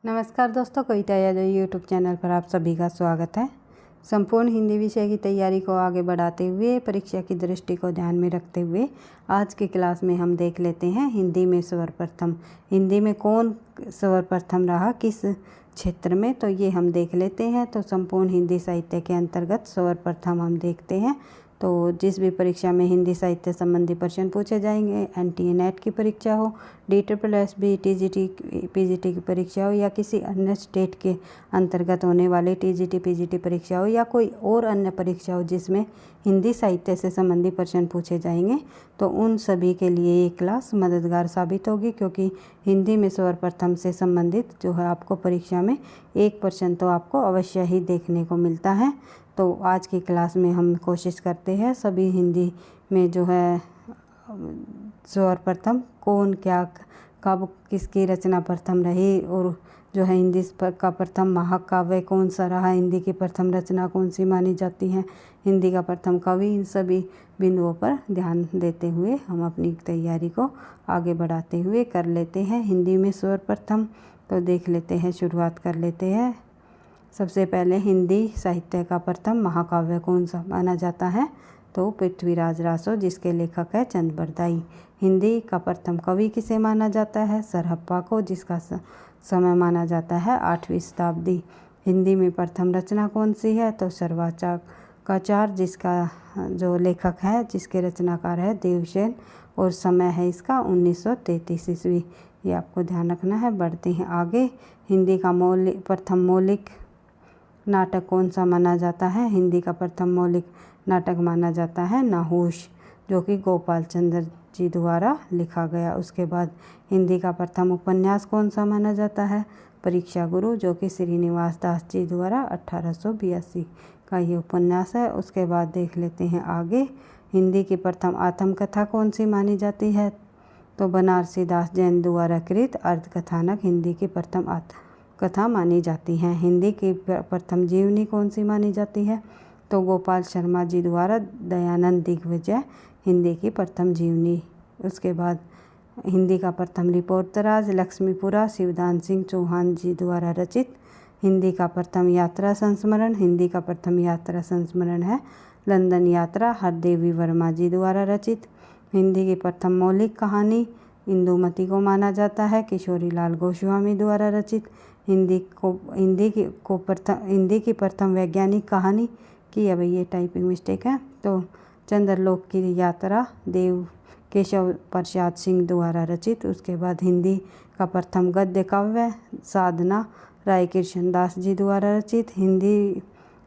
नमस्कार दोस्तों, कविता Yadav YouTube channel पर आप सभी का स्वागत है। संपूर्ण हिंदी विषय की तैयारी को आगे बढ़ाते हुए परीक्षा की दृष्टि को ध्यान में रखते हुए आज की क्लास में हम देख लेते हैं हिंदी में सर्वप्रथम। हिंदी में कौन सर्वप्रथम रहा, किस क्षेत्र में, तो ये हम देख लेते हैं। तो संपूर्ण हिंदी साहित्य के अंतर्गत सर्वप्रथम हम देखते हैं। तो जिस भी परीक्षा में हिंदी साहित्य संबंधी प्रश्न पूछे जाएंगे, एनटीए नेट की परीक्षा हो, DSSB TGT PGT की परीक्षा हो, या किसी अन्य स्टेट के अंतर्गत होने वाली TGT PGT परीक्षा हो, या कोई और अन्य परीक्षा हो जिसमें हिंदी साहित्य से संबंधी प्रश्न पूछे जाएंगे, तो उन सभी के लिए ये क्लास मददगार साबित होगी। क्योंकि हिंदी में सर्वप्रथम से संबंधित जो है आपको परीक्षा में एक प्रश्न तो आपको अवश्य ही देखने को मिलता है। तो आज की क्लास में हम कोशिश करते हैं सभी हिंदी में जो है सर्वप्रथम कौन, क्या, कब, किसकी रचना प्रथम रही, और जो है हिंदी का प्रथम महाकाव्य कौन सा रहा, हिंदी की प्रथम रचना कौन सी मानी जाती है, हिंदी का प्रथम कवि, इन सभी बिंदुओं पर ध्यान देते हुए हम अपनी तैयारी को आगे बढ़ाते हुए कर लेते हैं। हिंदी में सर्वप्रथम तो देख लेते हैं, शुरुआत कर लेते हैं। सबसे पहले हिंदी साहित्य का प्रथम महाकाव्य कौन सा माना जाता है, तो पृथ्वीराज रासो, जिसके लेखक है चंद बरदाई। हिंदी का प्रथम कवि किसे माना जाता है, सरहप्पा को, जिसका समय माना जाता है 8वीं शताब्दी। हिंदी में प्रथम रचना कौन सी है, तो सर्वाचार, जिसका जो लेखक है, जिसके रचनाकार है देवसेन, और समय है इसका 1933 ईस्वी। ये आपको ध्यान रखना है। बढ़ते हैं आगे। हिंदी का प्रथम मौलिक नाटक कौन सा माना जाता है, हिंदी का प्रथम मौलिक नाटक माना जाता है नहुष, जो कि गोपाल चंद्र जी द्वारा लिखा गया। उसके बाद हिंदी का प्रथम उपन्यास कौन सा माना जाता है, परीक्षा गुरु, जो कि श्रीनिवास दास जी द्वारा 1882 का ये उपन्यास है। उसके बाद देख लेते हैं आगे। हिंदी की प्रथम आत्मकथा कौन सी मानी जाती है, तो बनारसी दास जैन द्वारा कृत अर्धकथानक हिंदी की प्रथम आत्मकथा मानी जाती है। हिंदी की प्रथम जीवनी कौन सी मानी जाती है, तो गोपाल शर्मा जी द्वारा दयानंद दिग्विजय हिंदी की प्रथम जीवनी। उसके बाद हिंदी का प्रथम रिपोर्टराज लक्ष्मीपुरा शिवदान सिंह चौहान जी द्वारा रचित। हिंदी का प्रथम यात्रा संस्मरण, हिंदी का प्रथम यात्रा संस्मरण है लंदन यात्रा, हरदेवी वर्मा जी द्वारा रचित। हिंदी की प्रथम मौलिक कहानी इंदुमती को माना जाता है किशोरी लाल गोस्वामी द्वारा रचित। हिंदी की प्रथम वैज्ञानिक कहानी की, अब ये टाइपिंग मिस्टेक है, तो चंद्रलोक की यात्रा देव केशव प्रसाद सिंह द्वारा रचित। उसके बाद हिंदी का प्रथम गद्य काव्य साधना राय कृष्ण दास जी द्वारा रचित। हिंदी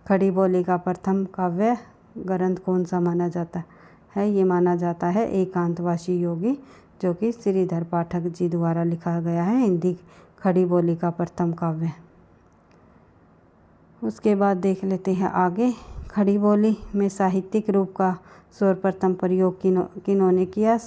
खड़ी बोली का प्रथम काव्य ग्रंथ कौन सा माना जाता है, ये माना जाता है एकांतवासी योगी, जो कि श्रीधर पाठक जी द्वारा लिखा गया है हिंदी खड़ी बोली का प्रथम काव्य। उसके बाद देख लेते हैं आगे। खड़ी बोली में साहित्यिक रूप का सर्वप्रथम प्रयोग किन्होंने किया,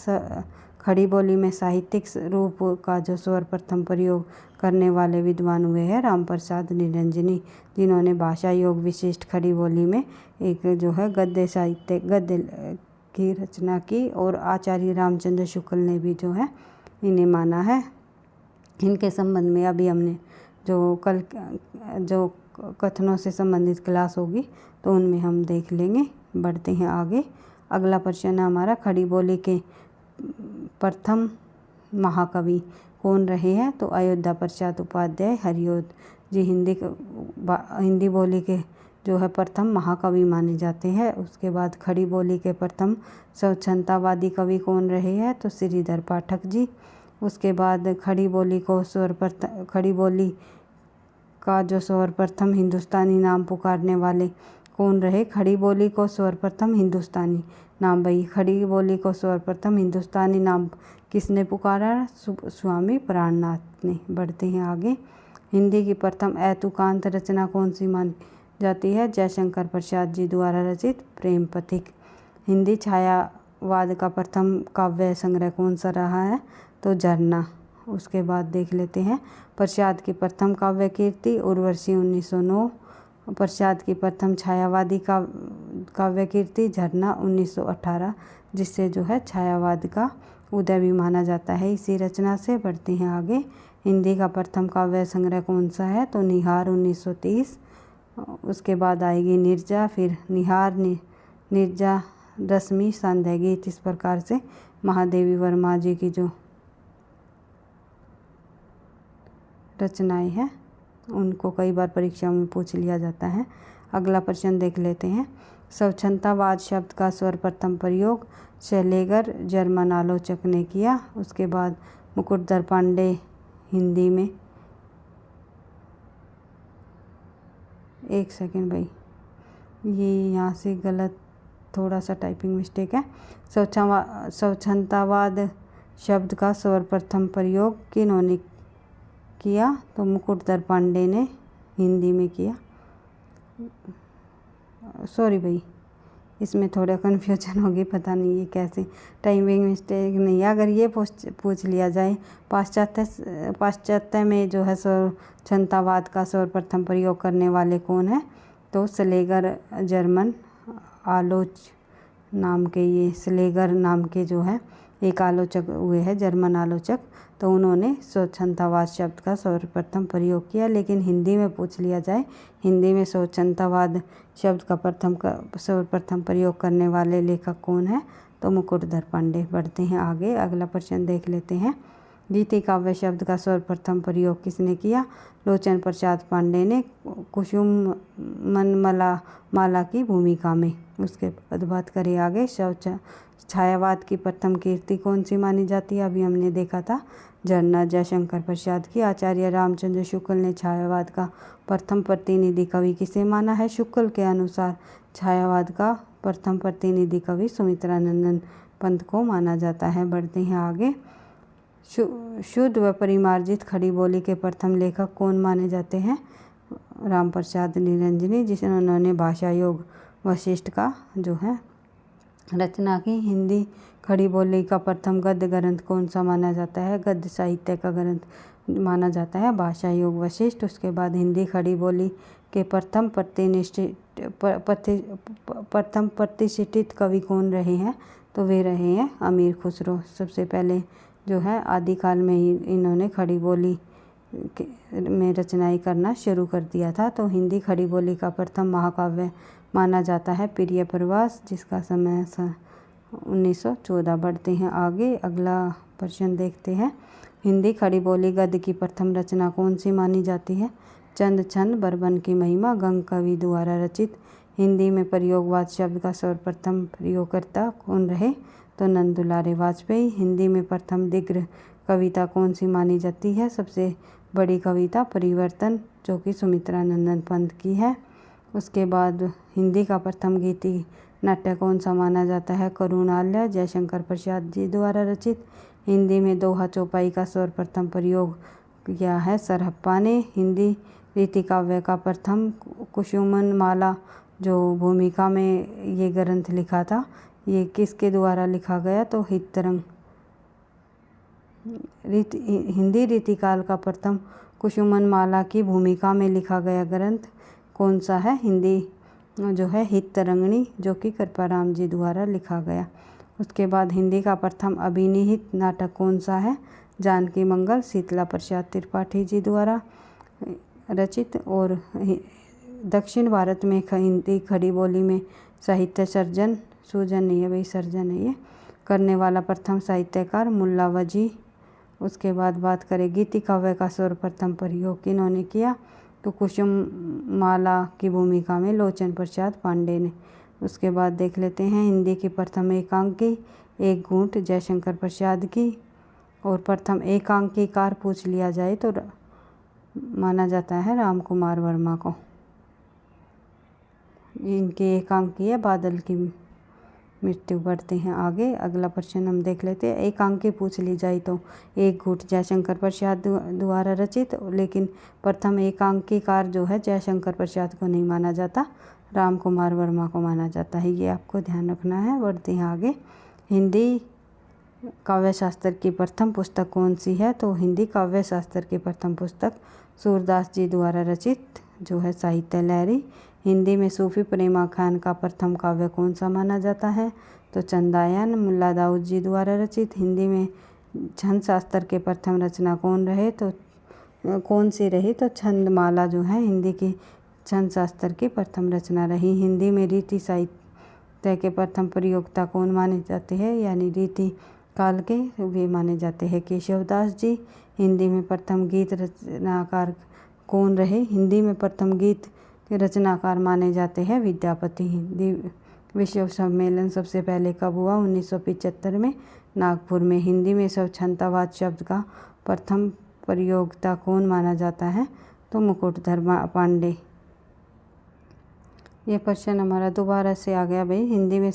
खड़ी बोली में साहित्यिक रूप का जो सर्वप्रथम प्रयोग करने वाले विद्वान हुए हैं रामप्रसाद निरंजनी, जिन्होंने भाषा योग विशिष्ट खड़ी बोली में एक जो है गद्य की रचना की, और आचार्य रामचंद्र शुक्ल ने भी जो है इन्हें माना है। इनके संबंध में अभी हमने जो कथनों से संबंधित क्लास होगी तो उनमें हम देख लेंगे। बढ़ते हैं आगे। अगला प्रश्न है हमारा, खड़ी बोली के प्रथम महाकवि कौन रहे हैं, तो अयोध्या प्रसाद उपाध्याय हरिऔध जी हिंदी बोली के जो है प्रथम महाकवि माने जाते हैं। उसके बाद खड़ी बोली के प्रथम स्वच्छंदतावादी कवि कौन रहे हैं, तो श्रीधर पाठक जी। उसके बाद खड़ी बोली का जो सर्वप्रथम हिंदुस्तानी नाम पुकारने वाले कौन रहे, खड़ी बोली को सर्वप्रथम हिंदुस्तानी नाम, भाई खड़ी बोली को सर्वप्रथम हिंदुस्तानी नाम किसने पुकारा, स्वामी प्राणनाथ ने। बढ़ते हैं आगे। हिंदी की प्रथम ऐतुकांत रचना कौन सी मानी जाती है, जयशंकर प्रसाद जी द्वारा रचित प्रेम पथिक। हिंदी छायावाद का प्रथम काव्य संग्रह कौन सा रहा है, तो झरना। उसके बाद देख लेते हैं प्रसाद की प्रथम काव्य कीर्ति उर्वशी 1909, प्रसाद की प्रथम छायावादी काव्य कीर्ति झरना 1918, जिससे जो है छायावाद का उदय भी माना जाता है इसी रचना से। बढ़ते हैं आगे। हिंदी का प्रथम काव्य संग्रह कौन सा है, तो निहार 1930। उसके बाद आएगी नीरजा, फिर निहार, नीरजा, रश्मि, संध्या गीत। इस प्रकार से महादेवी वर्मा जी की जो रचनाएं हैं उनको कई बार परीक्षाओं में पूछ लिया जाता है। अगला प्रश्न देख लेते हैं। स्वच्छंदतावाद शब्द का सर्वप्रथम प्रयोग शैलेगर जर्मन आलोचक ने किया। उसके बाद मुकुटधर पांडे हिंदी में, एक सेकंड भाई, ये यहाँ से गलत, थोड़ा सा टाइपिंग मिस्टेक है। स्वच्छंदतावाद शब्द का सर्वप्रथम प्रयोग किन्होंने किया, तो मुकुटधर पांडे ने हिंदी में किया। सॉरी भाई, इसमें थोड़ा कन्फ्यूजन होगी, पता नहीं ये कैसे, टाइमिंग मिस्टेक नहीं है। अगर ये पूछ लिया जाए पाश्चात्य में जो है स्वच्छंदतावाद का सर्वप्रथम प्रयोग करने वाले कौन है, तो स्लेगर जर्मन स्लेगर नाम के जो है एक आलोचक हुए हैं, जर्मन आलोचक, तो उन्होंने स्वच्छंदतावाद शब्द का सर्वप्रथम प्रयोग किया। लेकिन हिंदी में पूछ लिया जाए, हिंदी में स्वच्छंदतावाद शब्द का सर्वप्रथम प्रयोग करने वाले लेखक कौन है, तो मुकुटधर पांडे। बढ़ते हैं आगे, अगला प्रश्न देख लेते हैं। गीति काव्य शब्द का सर्वप्रथम प्रयोग किसने किया, लोचन प्रसाद पांडे ने कुसुमन माला की भूमिका में। उसके बाद बात करें आगे, छायावाद की प्रथम कीर्ति कौन सी मानी जाती है, अभी हमने देखा था झरना जयशंकर प्रसाद की। आचार्य रामचंद्र शुक्ल ने छायावाद का प्रथम प्रतिनिधि कवि किसे माना है, शुक्ल के अनुसार छायावाद का प्रथम प्रतिनिधि कवि सुमित्रानंदन पंत को माना जाता है। बढ़ते हैं आगे, शुद्ध व परिमार्जित खड़ी बोली के प्रथम लेखक कौन माने जाते हैं, राम प्रसाद निरंजनी, जिन्होंने भाषा योग वशिष्ठ का जो है रचना की। हिंदी खड़ी बोली का प्रथम गद्य ग्रंथ कौन सा माना जाता है, गद्य साहित्य का ग्रंथ माना जाता है भाषा योग वशिष्ठ। उसके बाद हिंदी खड़ी बोली के प्रथम प्रतिष्ठित कवि कौन रहे हैं, तो वे रहे हैं अमीर खुसरो। सबसे पहले जो है आदिकाल में ही इन्होंने खड़ी बोली में रचनाएं करना शुरू कर दिया था। तो हिंदी खड़ी बोली का प्रथम महाकाव्य माना जाता है प्रिय प्रवास, जिसका समय 1914। बढ़ते हैं आगे, अगला प्रश्न देखते हैं। हिंदी खड़ी बोली गद्य की प्रथम रचना कौन सी मानी जाती है, चंद छंद बरबन की महिमा गंग कवि द्वारा रचित। हिंदी में प्रयोगवाद शब्द का सर्वप्रथम प्रयोगकर्ता कौन रहे, तो नंद दुलारे वाजपेयी। हिंदी में प्रथम दीर्घ कविता कौन सी मानी जाती है, सबसे बड़ी कविता परिवर्तन, जो कि सुमित्रानंदन पंत की है। उसके बाद हिंदी का प्रथम गीति नाट्य कौन सा माना जाता है, करुणालय, जयशंकर प्रसाद जी द्वारा रचित। हिंदी में दोहा चौपाई का सर्वप्रथम प्रयोग किया है सरहप्पा ने। हिंदी रीति काव्य का प्रथम कुसुमन माला जो भूमिका में ये ग्रंथ लिखा था, ये किसके द्वारा लिखा गया, तो हितरंग। हिंदी रीतिकाल का प्रथम कुसुमन माला की भूमिका में लिखा गया ग्रंथ कौन सा है, हिंदी जो है हितरंगिणी, जो कि कृपाराम जी द्वारा लिखा गया। उसके बाद हिंदी का प्रथम अभिनीत नाटक कौन सा है, जानकी मंगल, शीतला प्रसाद त्रिपाठी जी द्वारा रचित। और दक्षिण भारत में हिंदी खड़ी बोली में साहित्य सर्जन करने वाला प्रथम साहित्यकार मुल्ला वजी। उसके बाद बात करें गीति काव्य का सर्वप्रथम प्रयोग किन्होंने किया, तो कुसुम माला की भूमिका में लोचन प्रसाद पांडे ने। उसके बाद देख लेते हैं हिंदी की प्रथम एकांकी एक घूंट जयशंकर प्रसाद की। और प्रथम एकांकीकार पूछ लिया जाए तो माना जाता है राम कुमार वर्मा को। इनकी एकांकी है बादल की मृत्यु। बढ़ते हैं आगे, अगला प्रश्न हम देख लेते हैं। एकांकी पूछ ली जाए तो एक घूंट जयशंकर प्रसाद द्वारा रचित, लेकिन प्रथम एकांकीकार जो है जयशंकर प्रसाद को नहीं माना जाता, राम कुमार वर्मा को माना जाता है, ये आपको ध्यान रखना है। बढ़ते हैं आगे, हिंदी काव्य शास्त्र की प्रथम पुस्तक कौन सी है, तो हिंदी काव्य शास्त्र की प्रथम पुस्तक सूरदास जी द्वारा रचित जो है साहित्य लहरी। हिंदी में सूफी प्रेमाख्यान का प्रथम काव्य कौन सा माना जाता है, तो चंदायन मुल्ला दाऊद जी द्वारा रचित। हिंदी में छंद शास्त्र के प्रथम रचना कौन रहे, तो कौन सी रही, तो छंदमाला जो है हिंदी की छंद शास्त्र की प्रथम रचना रही। हिंदी में रीति साहित्य के प्रथम प्रयोक्ता कौन माने जाते हैं, यानी रीति काल के वे माने जाते हैं केशवदास जी। हिंदी में प्रथम गीत रचनाकार कौन रहे, हिंदी में प्रथम गीत के रचनाकार माने जाते हैं विद्यापति। हिंदी विश्व सम्मेलन सबसे पहले कब हुआ, 1975 में नागपुर में। हिंदी में स्वच्छंदवाद शब्द का प्रथम प्रयोक्ता कौन माना जाता है, तो मुकुटधर पांडे। ये प्रश्न हमारा दोबारा से आ गया भाई। हिंदी में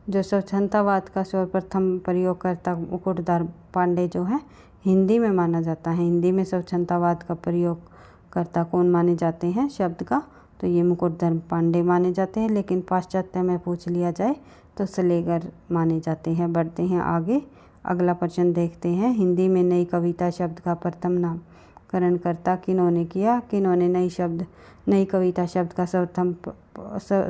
जो स्वच्छंदवाद का सर्वप्रथम प्रयोगकर्ता मुकुटधर पांडे जो है हिंदी में माना जाता है। हिंदी में स्वच्छंदवाद का प्रयोगकर्ता कौन माने जाते हैं शब्द का, तो ये मुकुटधर पांडे माने जाते हैं। लेकिन पाश्चात्य में पूछ लिया जाए तो स्लेगर माने जाते हैं। बढ़ते हैं आगे, अगला प्रश्न देखते हैं। हिंदी में नई कविता शब्द का प्रथम नामकरणकर्ता किन्होंने किया, किन्होंने नई कविता शब्द का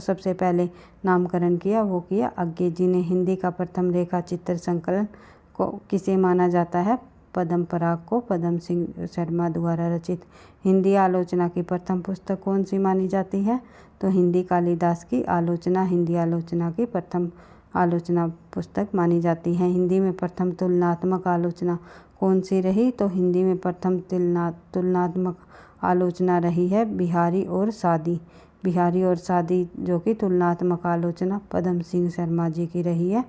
सबसे पहले नामकरण किया, वो किया अज्ञे जी ने। हिंदी का प्रथम रेखा चित्र संकलन को किसे माना जाता है, पद्म पराग को, पद्म सिंह शर्मा द्वारा रचित। हिंदी आलोचना की प्रथम पुस्तक कौन सी मानी जाती है, तो हिंदी कालिदास की आलोचना हिंदी आलोचना की प्रथम आलोचना पुस्तक मानी जाती है। हिंदी में प्रथम तुलनात्मक आलोचना कौन सी रही, तो हिंदी में प्रथम तुलनात्मक आलोचना रही है बिहारी और सादी। बिहारी और सादी जो कि तुलनात्मक आलोचना पद्म सिंह शर्मा जी की रही है।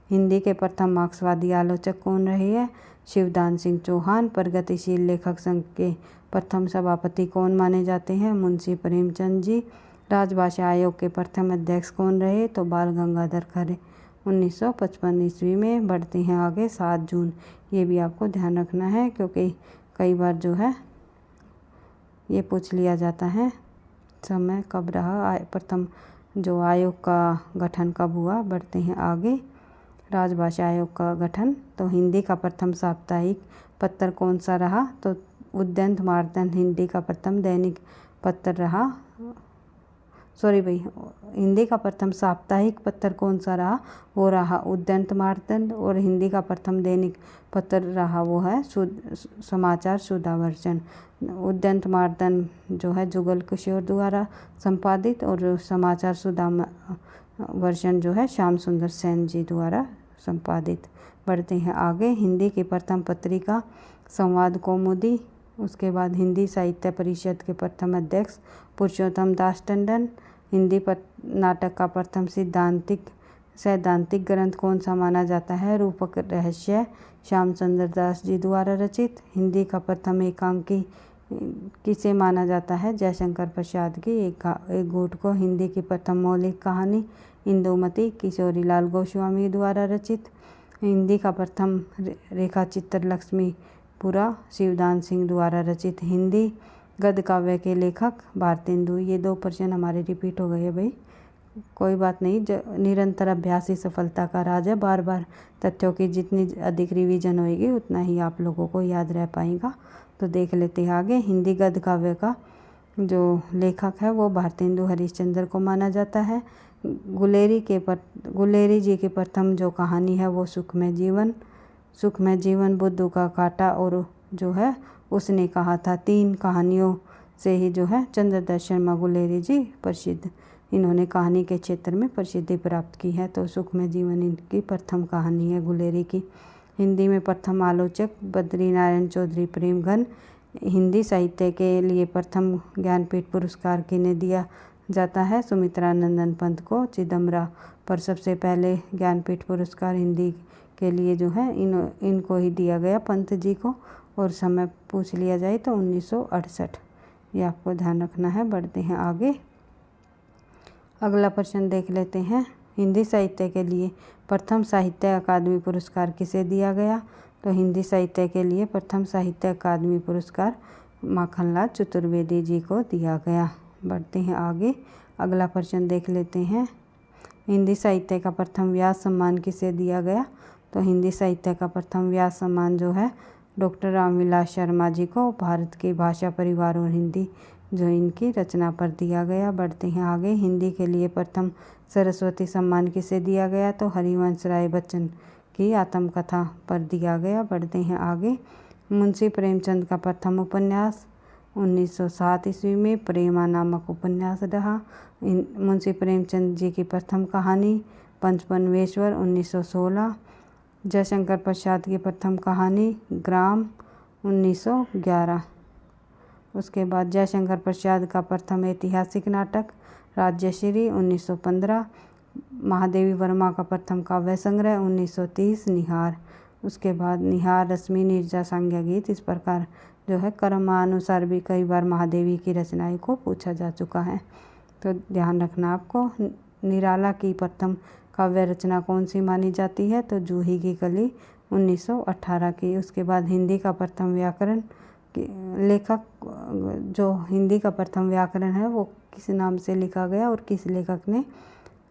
हिंदी के प्रथम मार्क्सवादी आलोचक कौन रहे हैं, शिवदान सिंह चौहान। प्रगतिशील लेखक संघ के प्रथम सभापति कौन माने जाते हैं, मुंशी प्रेमचंद जी। राजभाषा आयोग के प्रथम अध्यक्ष कौन रहे, तो बाल गंगाधर खरे 1955 ईस्वी में। बढ़ते हैं आगे, 7 जून, ये भी आपको ध्यान रखना है क्योंकि कई बार जो है ये पूछ लिया जाता है समय कब रहा, प्रथम जो आयोग का गठन कब हुआ। बढ़ते हैं आगे, राजभाषा आयोग का गठन, तो हिंदी का प्रथम साप्ताहिक पत्र कौन सा रहा, तो उद्यंत मार्तंड हिंदी का प्रथम दैनिक पत्र रहा। हिंदी का प्रथम साप्ताहिक पत्र कौन सा रहा, वो रहा उद्यंत मार्तंड। और हिंदी का प्रथम दैनिक पत्र रहा वो है समाचार सुधावर्षण। उद्यंत मार्तंड जो है जुगल किशोर द्वारा संपादित, और समाचार सुधावर्षण जो है श्याम सुंदर सेन जी द्वारा संपादित। बढ़ते हैं आगे, हिंदी की प्रथम पत्रिका संवाद कौमुदी। उसके बाद हिंदी साहित्य परिषद के प्रथम अध्यक्ष पुरुषोत्तम दास टंडन। हिंदी नाटक का प्रथम सैद्धांतिक ग्रंथ कौन सा माना जाता है, रूपक रहस्य श्याम चंद्र दास जी द्वारा रचित। हिंदी का प्रथम एकांकी किसे माना जाता है, जयशंकर प्रसाद की एक गुट को। हिंदी की प्रथम मौलिक कहानी इंदुमती किशोरीलाल गोस्वामी द्वारा रचित। हिंदी का प्रथम रेखा चित्र लक्ष्मीपुरा शिवदान सिंह द्वारा रचित। हिंदी गद्य काव्य के लेखक भारतेंदु। ये 2 प्रश्न हमारे रिपीट हो गए भाई, कोई बात नहीं, निरंतर अभ्यास ही सफलता का राज है। बार बार तथ्यों की जितनी अधिक रिवीजन होएगी उतना ही आप लोगों को याद रह पाएगा। तो देख लेते हैं आगे, हिंदी गद्य काव्य का जो लेखक है वो भारतेंदु हरिश्चंद्र को माना जाता है। गुलेरी जी की प्रथम जो कहानी है वो सुखमय जीवन बुद्धू का काटा, और जो है उसने कहा था। 3 कहानियों से ही जो है चंद्रदत्त शर्मा गुलेरी जी प्रसिद्ध, इन्होंने कहानी के क्षेत्र में प्रसिद्धि प्राप्त की है। तो सुखमय जीवन इनकी प्रथम कहानी है गुलेरी की। हिंदी में प्रथम आलोचक बद्रीनारायण चौधरी प्रेमघन। हिंदी साहित्य के लिए प्रथम ज्ञानपीठ पुरस्कार किन्हें दिया जाता है, सुमित्रा नंदन पंत को। चिदम्बरा पर सबसे पहले ज्ञानपीठ पुरस्कार हिंदी के लिए जो है इनको ही दिया गया, पंत जी को। और समय पूछ लिया जाए तो 1968, ये आपको ध्यान रखना है। बढ़ते हैं आगे, अगला प्रश्न देख लेते हैं। हिंदी साहित्य के लिए प्रथम साहित्य अकादमी पुरस्कार किसे दिया गया, तो हिंदी साहित्य के लिए प्रथम साहित्य अकादमी पुरस्कार माखनलाल चतुर्वेदी जी को दिया गया। बढ़ते हैं आगे, अगला प्रश्न देख लेते हैं। हिंदी साहित्य का प्रथम व्यास सम्मान किसे दिया गया, तो हिंदी साहित्य का प्रथम व्यास सम्मान जो है डॉक्टर रामविलास शर्मा जी को भारत की भाषा परिवार और हिंदी जो इनकी रचना पर दिया गया। बढ़ते हैं आगे, हिंदी के लिए प्रथम सरस्वती सम्मान किसे दिया गया, तो हरिवंश राय बच्चन की आत्मकथा पर दिया गया। बढ़ते हैं आगे, मुंशी प्रेमचंद का प्रथम उपन्यास 1907 ईस्वी में प्रेमा नामक उपन्यास रहा। मुंशी प्रेमचंद जी की प्रथम कहानी पंचपनवेश्वर 1916। जयशंकर प्रसाद की प्रथम कहानी ग्राम 1911। उसके बाद जयशंकर प्रसाद का प्रथम ऐतिहासिक नाटक राज्यश्री 1915। महादेवी वर्मा का प्रथम काव्य संग्रह 1930 निहार। उसके बाद निहार, रश्मि, नीरजा, सांज्ञा गीत, इस प्रकार जो है क्रमानुसार भी कई बार महादेवी की रचनाएं को पूछा जा चुका है। तो ध्यान रखना आपको। निराला की प्रथम काव्य रचना कौन सी मानी जाती है? तो जूही की कली 1918 की। उसके बाद हिंदी का प्रथम व्याकरण लेखक, जो हिंदी का प्रथम व्याकरण है वो किस नाम से लिखा गया और किस लेखक ने?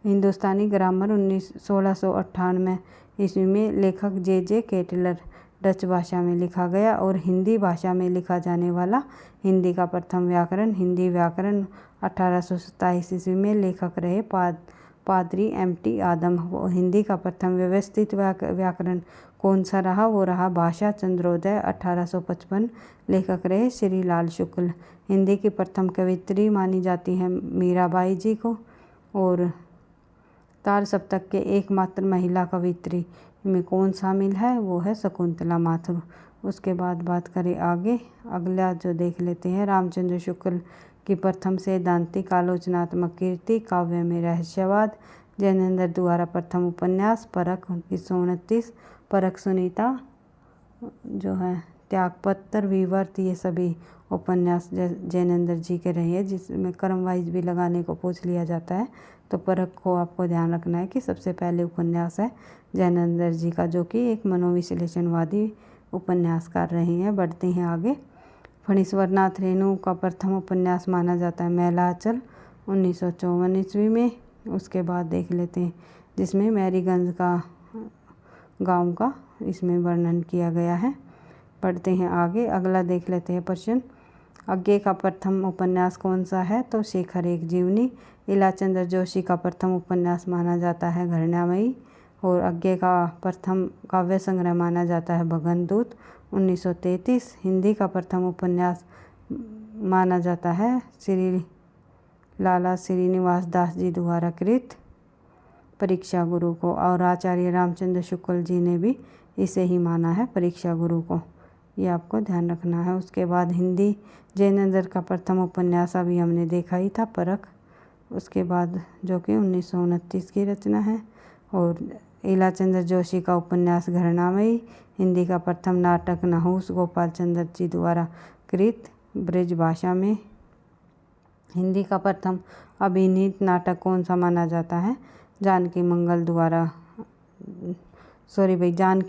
हिंदुस्तानी ग्रामर 1698 ईस्वी में लेखक जे केटलर। डच भाषा में लिखा गया और हिंदी भाषा में लिखा जाने वाला हिंदी का प्रथम व्याकरण हिंदी व्याकरण 1827 ईस्वी में लेखक रहे पादरी MT आदम। हिंदी का प्रथम व्यवस्थित व्याकरण कौन सा रहा? वो रहा भाषा चंद्रोदय 1855। लेखक रहे श्री लाल शुक्ल। हिंदी की प्रथम कवित्री मानी जाती है मीराबाई जी को। और तार सप्तक के एकमात्र महिला कवित्री में कौन शामिल है? वो है शकुंतला माथुर। उसके बाद बात करें आगे, अगला जो देख लेते हैं, रामचंद्र शुक्ल की प्रथम सैद्धांतिक आलोचनात्मक कीर्ति काव्य में रहस्यवाद। जैनेन्द्र द्वारा प्रथम उपन्यास परख 1929। परख, सुनीता जो है, त्यागपत्र, विवर्त, ये सभी उपन्यास जैनेन्द्र जी के रहे हैं, जिसमें क्रम वाइज भी लगाने को पूछ लिया जाता है। तो परख को आपको ध्यान रखना है कि सबसे पहले उपन्यास है जैनेन्द्र जी का, जो कि एक मनोविश्लेषणवादी उपन्यासकार रहे हैं। बढ़ते हैं आगे। फणीश्वर नाथ रेणु का प्रथम उपन्यास माना जाता है मैलाचल 1954 ईस्वी में। उसके बाद देख लेते हैं, जिसमें मैरीगंज का गांव का इसमें वर्णन किया गया है। पढ़ते हैं आगे, अगला देख लेते हैं प्रश्न। अज्ञे का प्रथम उपन्यास कौन सा है? तो शेखर एक जीवनी। इलाचंद्र जोशी का प्रथम उपन्यास माना जाता है घरनामयी। और अज्ञे का प्रथम काव्य संग्रह माना जाता है भगनदूत 1933। हिंदी का प्रथम उपन्यास माना जाता है श्री लाला श्रीनिवास दास जी द्वारा कृत परीक्षा गुरु को। और आचार्य रामचंद्र शुक्ल जी ने भी इसे ही माना है परीक्षा गुरु को, ये आपको ध्यान रखना है। उसके बाद हिंदी जैनेन्द्र का प्रथम उपन्यास अभी हमने देखा ही था, परख। उसके बाद जो कि 1929 की रचना है। और इलाचंद्र जोशी का उपन्यास घरनामयी। हिंदी का प्रथम नाटक नहुस गोपाल चंद्र जी द्वारा कृत ब्रज भाषा में। हिंदी का प्रथम अभिनीत नाटक कौन सा माना जाता है? जानकी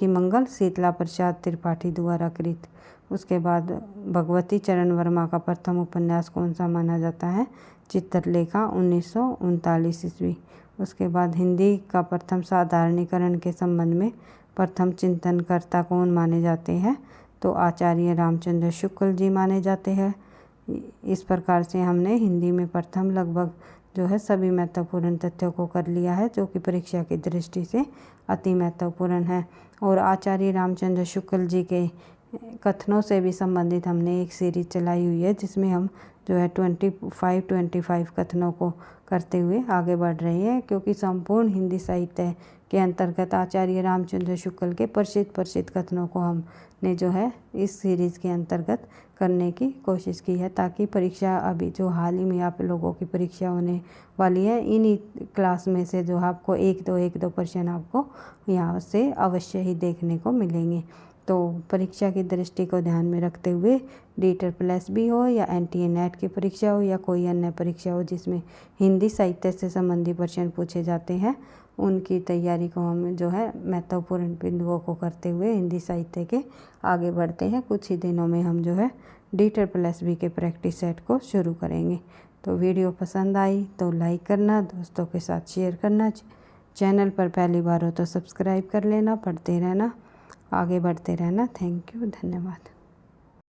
मंगल शीतला प्रसाद त्रिपाठी द्वारा कृत। उसके बाद भगवती चरण वर्मा का प्रथम उपन्यास कौन सा माना जाता है? चित्रलेखा 1939 ईस्वी। उसके बाद हिंदी का प्रथम साधारणीकरण के संबंध में प्रथम चिंतनकर्ता कौन माने जाते हैं? तो आचार्य रामचंद्र शुक्ल जी माने जाते हैं। इस प्रकार से हमने हिंदी में प्रथम लगभग जो है सभी महत्वपूर्ण तथ्यों को कर लिया है, जो कि परीक्षा की दृष्टि से अति महत्वपूर्ण है। और आचार्य रामचंद्र शुक्ल जी के कथनों से भी संबंधित हमने एक सीरीज चलाई हुई है, जिसमें हम जो है 25 कथनों को करते हुए आगे बढ़ रहे हैं, क्योंकि संपूर्ण हिंदी साहित्य के अंतर्गत आचार्य रामचंद्र शुक्ल के प्रसिद्ध कथनों को हमने जो है इस सीरीज़ के अंतर्गत करने की कोशिश की है, ताकि परीक्षा अभी जो हाल ही में आप लोगों की परीक्षा होने वाली है, इन्हीं क्लास में से जो आपको एक दो प्रश्न आपको यहाँ से अवश्य ही देखने को मिलेंगे। तो परीक्षा की दृष्टि को ध्यान में रखते हुए DEET+B हो या NTA NET की परीक्षा हो या कोई अन्य परीक्षा हो जिसमें हिंदी साहित्य से संबंधित प्रश्न पूछे जाते हैं, उनकी तैयारी को हम जो है महत्वपूर्ण बिंदुओं को करते हुए हिंदी साहित्य के आगे बढ़ते हैं। कुछ ही दिनों में हम जो है DEET+B के प्रैक्टिस सेट को शुरू करेंगे। तो वीडियो पसंद आई तो लाइक करना, दोस्तों के साथ शेयर करना, चैनल पर पहली बार हो तो सब्सक्राइब कर लेना, पढ़ते रहना, आगे बढ़ते रहना। थैंक यू, धन्यवाद।